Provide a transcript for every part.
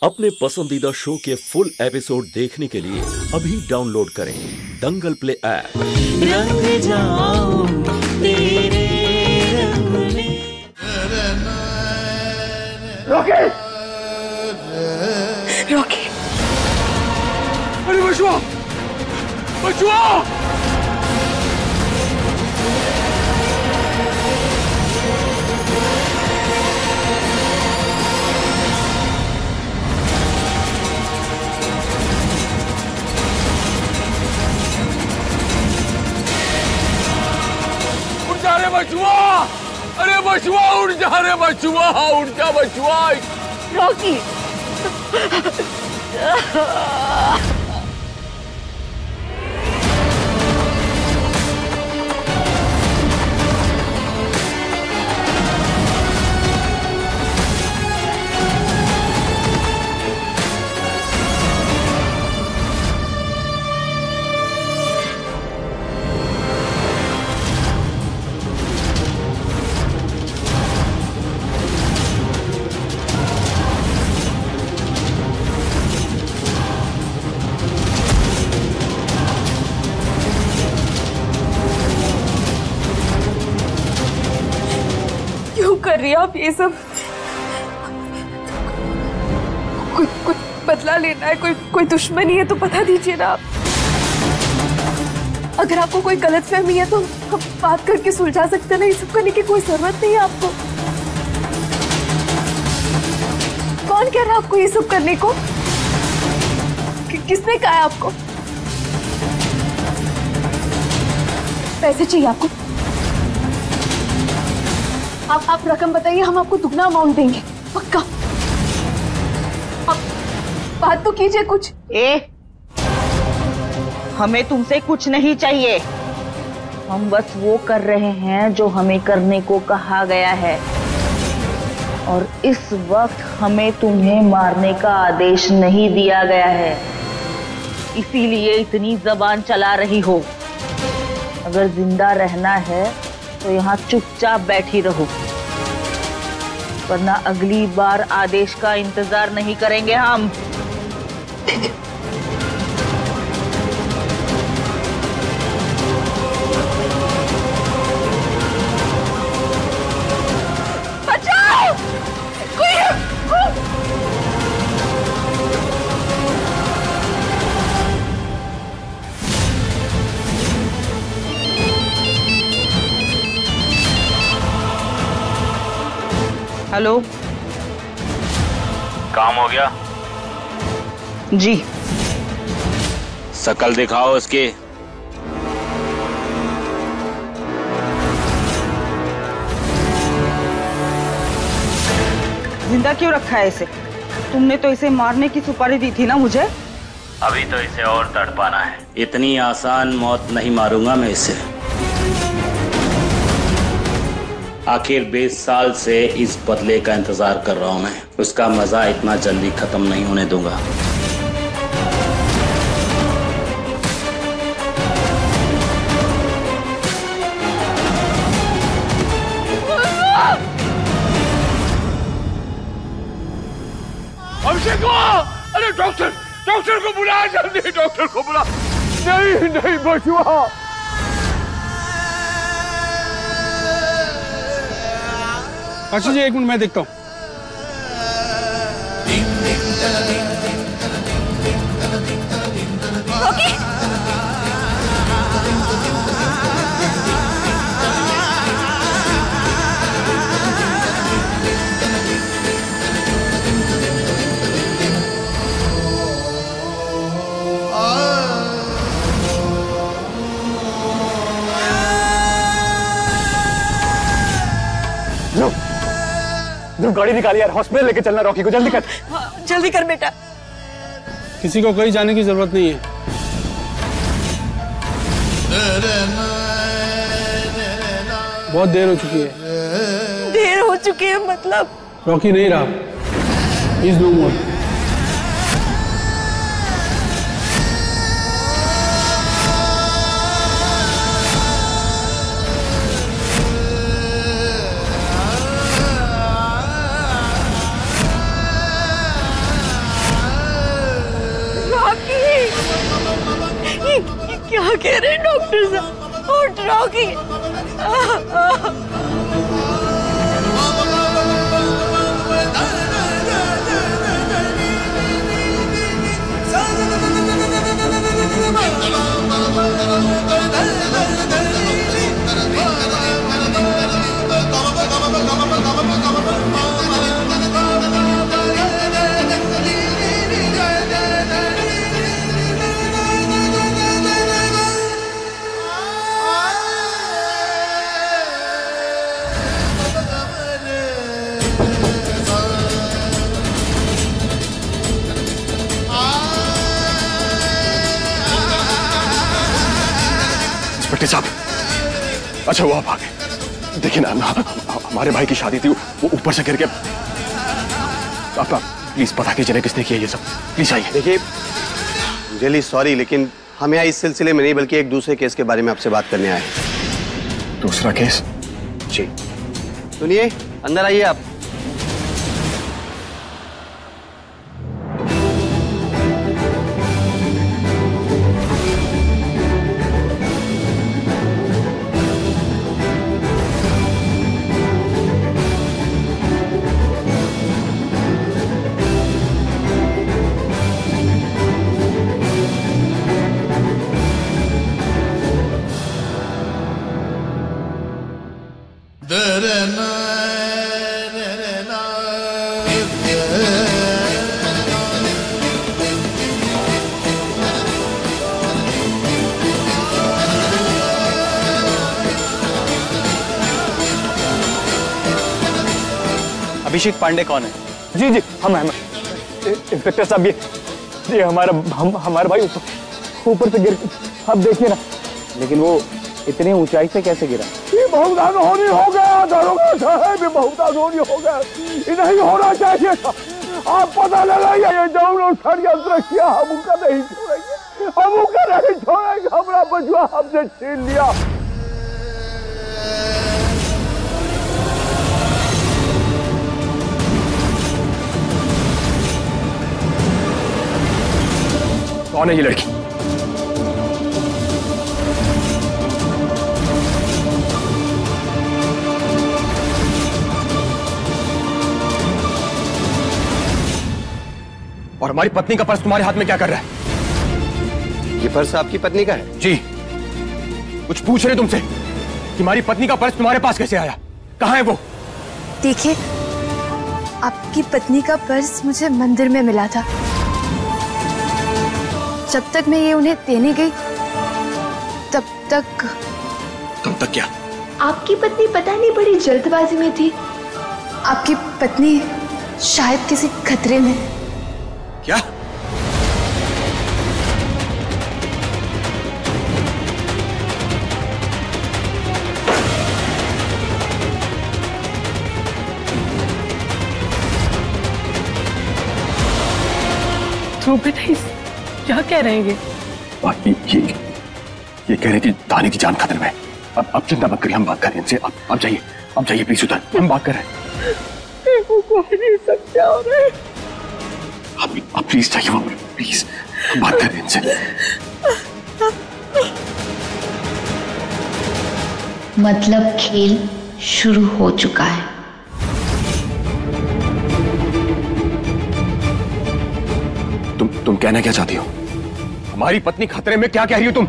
अपने पसंदीदा शो के फुल एपिसोड देखने के लिए अभी डाउनलोड करें दंगल प्ले ऐप। रंग जाऊं तेरे रंग में। रॉकी! रॉकी! अरे बचुआ! बचुआ! अरे बचुआ! अरे बचुआ उठ जा रे बचुआ! उठ जा बचुआ! रॉकी! कर रही आप ये सब? कुछ बदला लेना है, कोई दुश्मनी है तो बता दीजिए ना आप। अगर आपको कोई गलतफहमी है तो हम बात करके सुलझा सकते हैं ना। ये सब करने की कोई जरूरत नहीं है आपको। कौन कह रहा है आपको ये सब करने को? किसने कहा है आपको? पैसे चाहिए आपको? आप रकम बताइए, हम आपको दुगना अमाउंट देंगे पक्का। आप बात तो कीजिए कुछ। हमें तुमसे कुछ नहीं चाहिए। हम बस वो कर रहे हैं जो हमें करने को कहा गया है, और इस वक्त हमें तुम्हें मारने का आदेश नहीं दिया गया है, इसीलिए इतनी जबान चला रही हो। अगर जिंदा रहना है तो यहाँ चुपचाप बैठी रहो, वरना अगली बार आदेश का इंतजार नहीं करेंगे हम। बचाओ! हेलो, काम हो गया? जी। शकल दिखाओ उसकी। जिंदा क्यों रखा है इसे? तुमने तो इसे मारने की सुपारी दी थी ना मुझे। अभी तो इसे और तड़पाना है। इतनी आसान मौत नहीं मारूंगा मैं इसे। आखिर 20 साल से इस बदले का इंतजार कर रहा हूं मैं। उसका मजा इतना जल्दी खत्म नहीं होने दूंगा। अभिषेक! अरे डॉक्टर को बुला, जल्दी डॉक्टर को बुला। नहीं बचुआ! काशी जी, एक मिनट मैं देखता हूँ। गाड़ी निकाली यार, हॉस्पिटल लेके चलना। रॉकी को जल्दी कर। जल्दी कर बेटा। किसी को कहीं जाने की जरूरत नहीं है। बहुत देर हो चुकी है। देर हो चुकी है मतलब? रॉकी नहीं रहा। इस नो मोर। क्या कह रहे हैं डॉक्टर साहब? उठ रॉकी। इंस्पेक्टर साहब, अच्छा वो आप आ गए। देखिए ना, हमारे भाई की शादी थी, वो ऊपर से गिर के। आप प्लीज पता कीजिए किसने किया ये सब, प्लीज आइए। देखिए रियली सॉरी, लेकिन हम यहाँ इस सिलसिले में नहीं बल्कि एक दूसरे केस के बारे में आपसे बात करने आए हैं। दूसरा केस? जी सुनिए, अंदर आइए आप। अभिषेक पांडे कौन है? जी जी हम इंस्पेक्टर साहब, ये हमारा भाई ऊपर से गिर, आप देखिए ना। लेकिन वो इतनी ऊंचाई से कैसे गिरा? ये बहुत अनहोनी हो गया दारोगा साहब, ये बहुत अनहोनी हो गया, ये नहीं होना चाहिए था। आप पता लगाइए, ये जो षड्यंत्र किया हम उनका नहीं छोड़ेंगे, हम उनका नहीं छोड़ेंगे। हमारा बचुआ हमसे छीन लिया। कौन है ये लड़की? और हमारी पत्नी का पर्स तुम्हारे हाथ में क्या कर रहा है? ये पर्स आपकी पत्नी का है? जी। कुछ पूछ रहे तुमसे कि हमारी पत्नी का पर्स तुम्हारे पास कैसे आया? कहाँ है वो? देखिए, आपकी पत्नी का पर्स मुझे मंदिर में मिला था। जब तक मैं ये उन्हें देने गई तब तक क्या? आपकी पत्नी पता नहीं बड़ी जल्दबाजी में थी। आपकी पत्नी शायद किसी खतरे में। क्या? तो बेटा क्या कह रहे हैं ये कह रही थी दानी की जान खतरे में। अब चिंता मत करिए, हम बात करें इनसे। अब जाइए प्लीज उधर, हम बात कर रहे हैं। सब क्या हो रहा है? आप प्लीज जाइए वहां, प्लीज हम बात कर रहे हैं इनसे। मतलब खेल शुरू हो चुका है। तुम कहना क्या चाहती हो? हमारी पत्नी खतरे में? क्या कह रही हो तुम?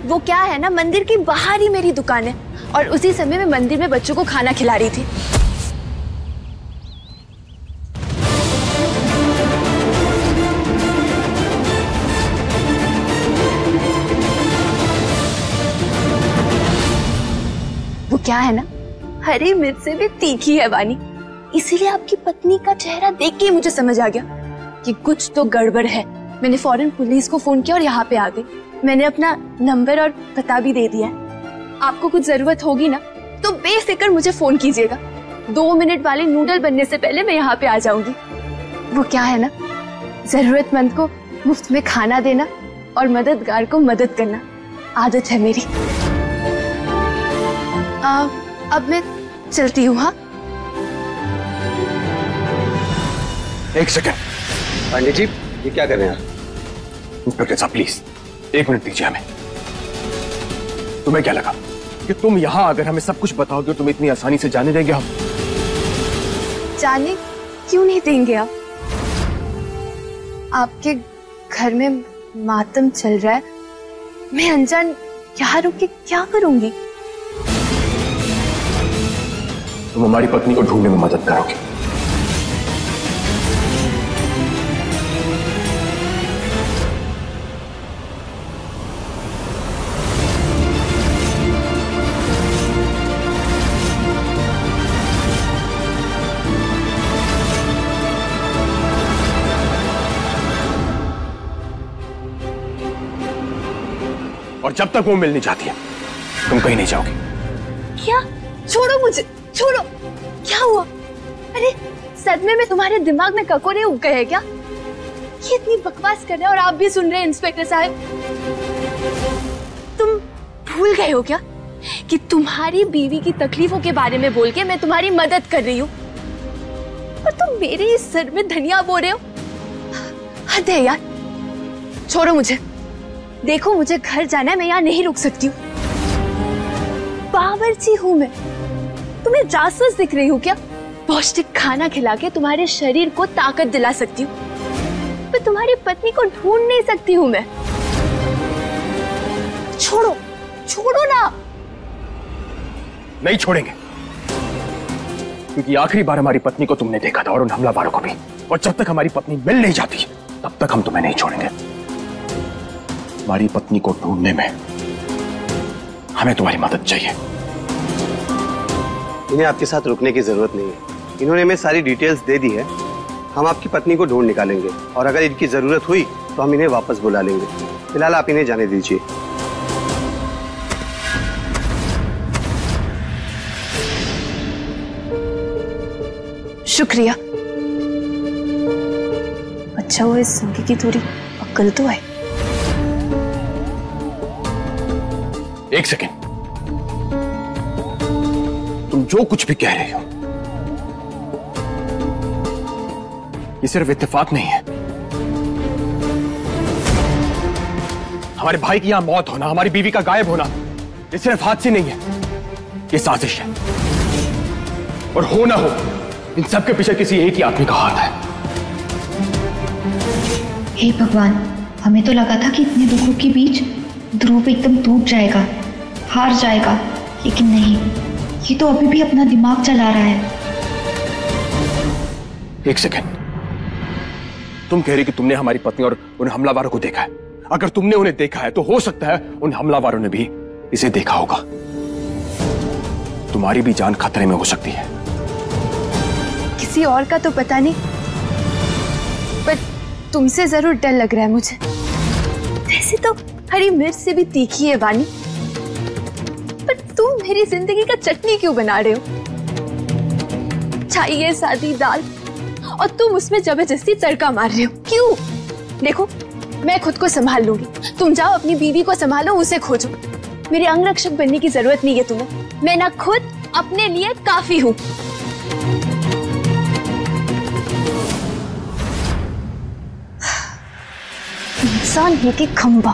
वो क्या है ना, मंदिर के बाहर ही मेरी दुकान है और उसी समय मैं मंदिर में बच्चों को खाना खिला रही थी। वो क्या है ना, हरी मिर्च से भी तीखी है वानी, इसीलिए आपकी पत्नी का चेहरा देख के ही मुझे समझ आ गया कि कुछ तो गड़बड़ है। मैंने फौरन पुलिस को फोन किया और यहाँ पे आ गई। मैंने अपना नंबर और पता भी दे दिया है। आपको कुछ जरूरत होगी ना तो बेफिक्र मुझे फोन कीजिएगा। 2 मिनट वाले नूडल बनने से पहले मैं यहाँ पे आ जाऊंगी। वो क्या है ना, जरूरतमंद को मुफ्त में खाना देना और मददगार को मदद करना आदत है मेरी। अब मैं चलती हूँ। हाँ, एक सेकंड। पांडे जी, ये क्या कर रहे हैं आप? इंस्पेक्टर साहब प्लीज एक मिनट दीजिए हमें। तुम्हें क्या लगा कि तुम यहां अगर हमें सब कुछ बताओगे तुम इतनी आसानी से जाने देंगे हम? जाने क्यों नहीं देंगे आप? आपके घर में मातम चल रहा है, मैं अनजान यहाँ रुक के क्या करूंगी? तुम हमारी पत्नी को ढूंढने में मदद करोगे। और जब तक वो मिलनी चाहती है तुम कहीं नहीं जाओगे। क्या? छोड़ो मुझे, छोड़ो। क्या हुआ? अरे सदमे में तुम्हारे दिमाग में ककोरे उग गए हैं क्या? ये इतनी बकवास कर रहे हैं और आप भी सुन रहे हैं इंस्पेक्टर साहब। तुम भूल गए हो क्या कि तुम्हारी बीवी की तकलीफों के बारे में बोल के मैं तुम्हारी मदद कर रही हूँ और तुम मेरे इस सर में धनिया बो रहे हो? हद है यार। छोड़ो मुझे। देखो मुझे घर जाना है, मैं यहाँ नहीं रुक सकती हूँ। बावर्ची हूँ मैं, तुम्हें जासूस दिख रही हूँ क्या? पौष्टिक खाना खिला के तुम्हारे शरीर को ताकत दिला सकती हूँ, पर तुम्हारी पत्नी को ढूंढ नहीं सकती हूँ मैं। छोड़ो, छोड़ो ना। नहीं छोड़ेंगे, क्योंकि आखिरी बार हमारी पत्नी को तुमने देखा था और उन हमलावरों को भी, और जब तक हमारी पत्नी मिल नहीं जाती तब तक हम तुम्हें नहीं छोड़ेंगे। हमारी पत्नी को ढूंढने में हमें तुम्हारी मदद चाहिए। इन्हें आपके साथ रुकने की जरूरत नहीं है, इन्होंने हमें सारी डिटेल्स दे दी है। हम आपकी पत्नी को ढूंढ निकालेंगे और अगर इनकी जरूरत हुई तो हम इन्हें वापस बुला लेंगे। फिलहाल आप इन्हें जाने दीजिए। शुक्रिया। अच्छा हुआ इस संगी की थोड़ी अक्ल तो है। एक सेकेंड, तुम जो कुछ भी कह रहे हो ये सिर्फ इत्तेफाक नहीं है। हमारे भाई की यहां मौत होना, हमारी बीवी का गायब होना, ये सिर्फ हादसे नहीं है, ये साजिश है। और हो ना हो, इन सब के पीछे किसी एक ही आदमी का हाथ है। हे भगवान, हमें तो लगा था कि इतने दुखों के बीच ध्रुव एकदम टूट जाएगा, हार जाएगा, लेकिन नहीं, ये तो अभी भी अपना दिमाग चला रहा है। एक सेकेंड, तुम कह रही कि तुमने हमारी पत्नी और उन हमलावरों को देखा है। अगर तुमने उन्हें देखा है तो हो सकता है उन हमलावरों ने भी इसे देखा होगा। तुम्हारी भी जान खतरे में हो सकती है। किसी और का तो पता नहीं, पर तुमसे जरूर डर लग रहा है मुझे। वैसे तो हरी मिर्च से भी तीखी है वानी, पर तुम मेरी जिंदगी का चटनी क्यों बना रहे हो? चाहिए सादी दाल और तुम उसमें जबरदस्ती तड़का मार रहे हो। क्यों? देखो मैं खुद को संभाल लूंगी, तुम जाओ अपनी बीवी को संभालो, उसे खोजो। मेरे अंगरक्षक बनने की जरूरत नहीं है तुम्हें, मैं ना खुद अपने लिए काफी हूँ। इंसान है कि खंबा।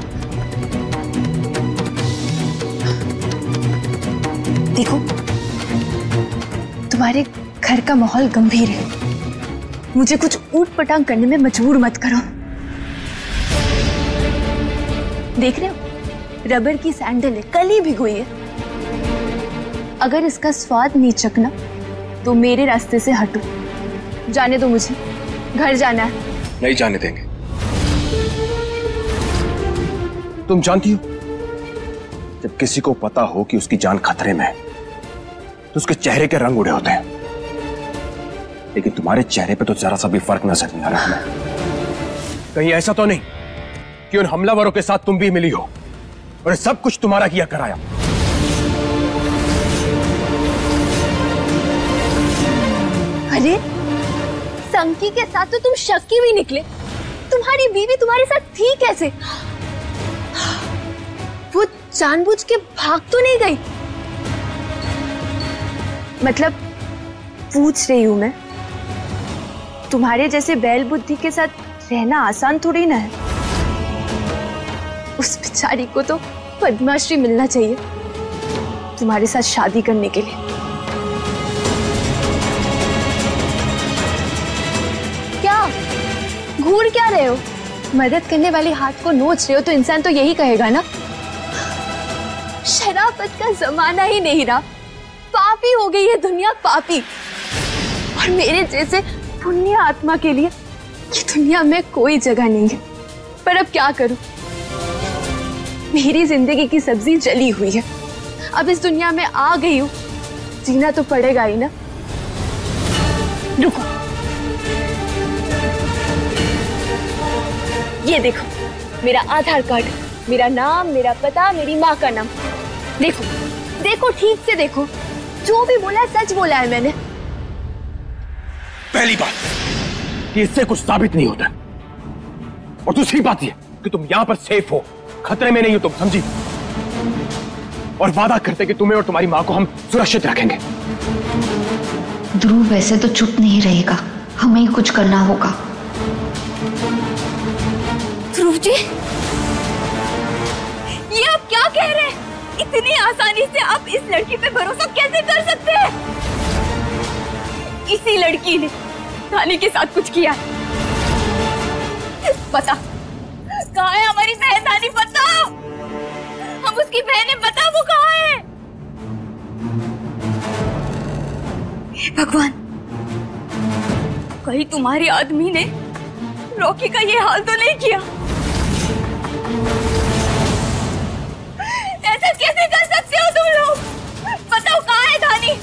देखो तुम्हारे घर का माहौल गंभीर है, मुझे कुछ ऊट पटांग करने में मजबूर मत करो। देख रहे हो रबर की सैंडल है, कल ही भिगोई है। अगर इसका स्वाद नहीं चखना तो मेरे रास्ते से हटो। जाने दो मुझे, घर जाना है। नहीं जाने देंगे। तुम जानती हो, जब किसी को पता हो कि उसकी जान खतरे में है तो उसके चेहरे के रंग उड़े होते हैं, लेकिन तुम्हारे चेहरे पे तो जरा सा भी फर्क नजर नहीं आ रहा हमें। कहीं ऐसा तो नहीं कि उन हमलावरों के साथ तुम भी मिली हो और सब कुछ तुम्हारा किया कराया? अरे संकी के साथ तो तुम शक्की भी निकले। तुम्हारी बीवी तुम्हारे साथ थी कैसे? वो जानबूझ के भाग तो नहीं गई? मतलब पूछ रही हूं मैं, तुम्हारे जैसे बैल बुद्धि के साथ रहना आसान थोड़ी ना है। उस बेचारी को तो पद्माश्री मिलना चाहिए तुम्हारे साथ शादी करने के लिए। क्या घूर क्या रहे हो? मदद करने वाले हाथ को नोच रहे हो तो इंसान तो यही कहेगा ना, शराफत का जमाना ही नहीं रहा, पापी हो गई है दुनिया, पापी। और मेरे जैसे पुण्य आत्मा के लिए ये दुनिया में कोई जगह नहीं है। पर अब क्या करूं, मेरी जिंदगी की सब्जी जली हुई है, अब इस दुनिया में आ गई हूं, जीना तो पड़ेगा ही ना। रुको, ये देखो मेरा आधार कार्ड, मेरा नाम, मेरा पता, मेरी माँ का नाम। देखो देखो, ठीक से देखो, जो भी बोला सच बोला है मैंने। पहली बात कि इससे कुछ साबित नहीं होता, और दूसरी बात यह कि तुम यहां पर सेफ हो, खतरे में नहीं हो तुम, समझी? और वादा करते कि तुम्हें और तुम्हारी मां को हम सुरक्षित रखेंगे। ध्रुव वैसे तो चुप नहीं रहेगा, हमें ही कुछ करना होगा। ध्रुव जी, ये आप क्या कह रहे हैं? इतनी आसानी से आप इस लड़की पे भरोसा कैसे कर सकते हैं? इसी लड़की ने धानी के साथ कुछ किया। पता कहाँ है हमारी बहन धानी? बताओ, हम उसकी बहन है, बताओ वो कहाँ है? हे भगवान, कहीं तुम्हारे आदमी ने रॉकी का ये हाल तो नहीं किया? ऐसा कैसे कर सकते हो तुम लोग? बताओ कहाँ है धानी?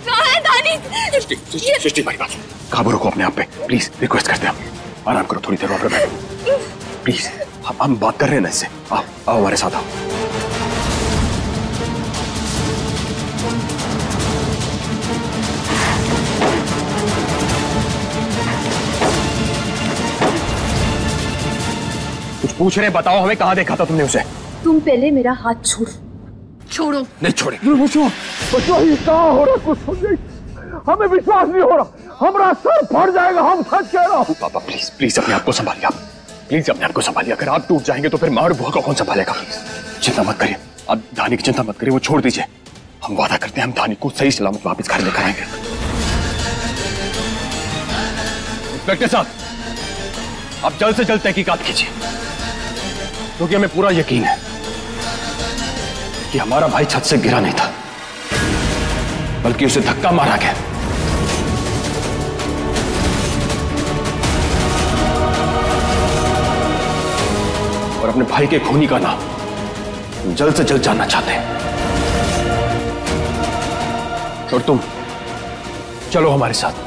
कहाँ है धानी? सृष्टि भाई बात काबू रखो अपने आप पे, प्लीज, रिक्वेस्ट करते हैं हम। आराम करो थोड़ी देर, वहां पर बैठो प्लीज। हम बात कर रहे हैं ना इससे। आओ आओ हमारे साथ आओ। कुछ पूछ रहे, बताओ हमें, कहाँ देखा था तुमने उसे? तुम पहले मेरा हाथ छोड़ो। छोड़ो। नहीं छोड़े। कहाँ हो रहा कुछ समझे? हमें विश्वास नहीं हो रहा, हमारा सर फट जाएगा, हम सच कह रहा हूँ। पापा प्लीज प्लीज अपने आप को संभालिए, आप प्लीज अपने आप को संभालिए। अगर आप टूट जाएंगे तो फिर माँ और बुआ को कौन संभालेगा? प्लीज चिंता मत करिए, आप धानी की चिंता मत करिए, वो छोड़ दीजिए। हम वादा करते हैं हम धानी को सही सलामत वापस घर लेकर आएंगे। इंस्पेक्टर साहब, आप जल्द से जल्द तहकीकात कीजिए, क्योंकि हमें पूरा यकीन है कि हमारा भाई छत से गिरा नहीं था, बल्कि उसे धक्का मारा गया। और अपने भाई के खूनी का नाम जल्द से जल्द जानना चाहते हैं। और तुम चलो हमारे साथ।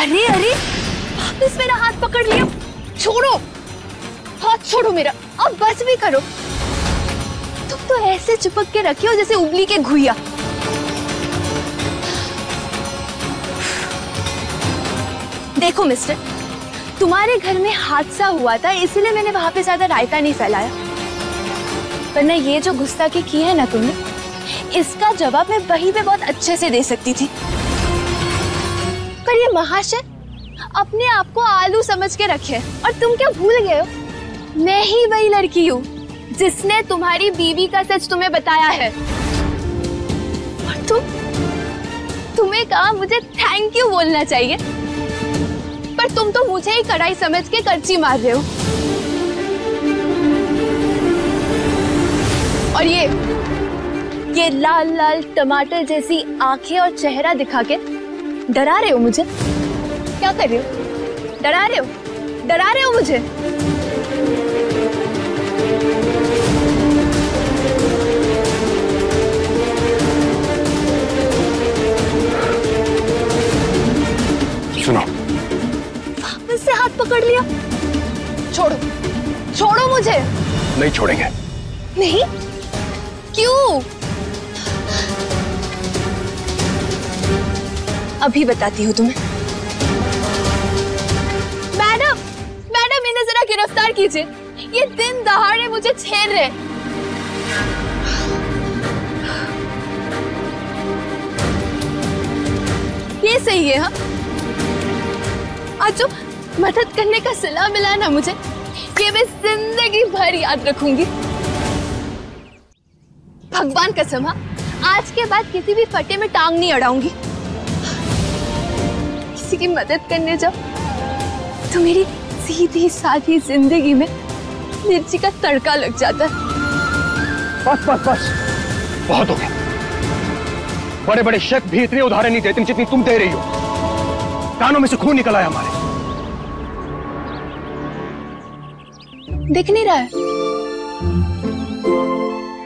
अरे अरे, वापस मेरा हाथ पकड़ लिया। छोड़ो, हाथ छोड़ो मेरा, अब बस भी करो। तुम तो ऐसे चिपक के रखे हो जैसे उबली के घुइया। देखो मिस्टर, तुम्हारे घर में हादसा हुआ था, इसलिए मैंने वहां पे ज्यादा रायता नहीं फैलाया, वरना ये जो गुस्ताखी की है ना तुमने, इसका जवाब मैं वहीं पे बहुत अच्छे से दे सकती थी। पर ये महाशय अपने आप को आलू समझ के रखे, और तुम क्या भूल गए हो, मैं ही वही लड़की हूँ जिसने तुम्हारी बीवी का सच तुम्हें बताया है। और तुम्हें कहा मुझे थैंक यू बोलना चाहिए, पर तुम तो मुझे ही कड़ाई समझ के करची मार रहे हो। और ये लाल लाल टमाटर जैसी आंखें और चेहरा दिखा के डरा रहे हो मुझे? क्या कर रहे हो? डरा रहे हो? डरा रहे हो मुझे? पकड़ लिया। छोड़ो, छोड़ो मुझे। नहीं छोड़ेंगे। नहीं? क्यों? अभी बताती हूँ तुम्हें। मैडम, मैडम इन्हें जरा गिरफ्तार कीजिए, ये दिन दहाड़े मुझे छेड़ रहे। ये सही है? हाँ, आज जो मदद करने का सिला मिला ना मुझे, ये मैं जिंदगी भर याद रखूंगी। भगवान कसम, हाँ, आज के बाद किसी भी फटे में टांग नहीं अड़ाऊंगी। किसी की मदद करने जाओ तो मेरी सीधी सादी जिंदगी में मिर्ची का तड़का लग जाता है। बस बस बस, बहुत हो गया। बड़े बड़े शेफ भी इतने उदाहरण नहीं देते जितनी तुम दे रही हो। कानों में से खून निकल आया हमारे। दिख नहीं रहा है?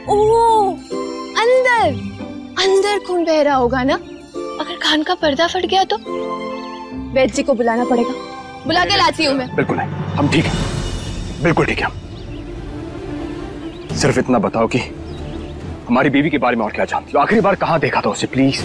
ओह, अंदर अंदर खून बह रहा होगा ना। अगर कान का पर्दा फट गया तो वैद्य जी को बुलाना पड़ेगा। बुला के लाती हूँ मैं। बिल्कुल नहीं, हम ठीक है, बिल्कुल ठीक है। सिर्फ इतना बताओ कि हमारी बीवी के बारे में और क्या जानती हो? आखिरी बार कहाँ देखा था उसे, प्लीज।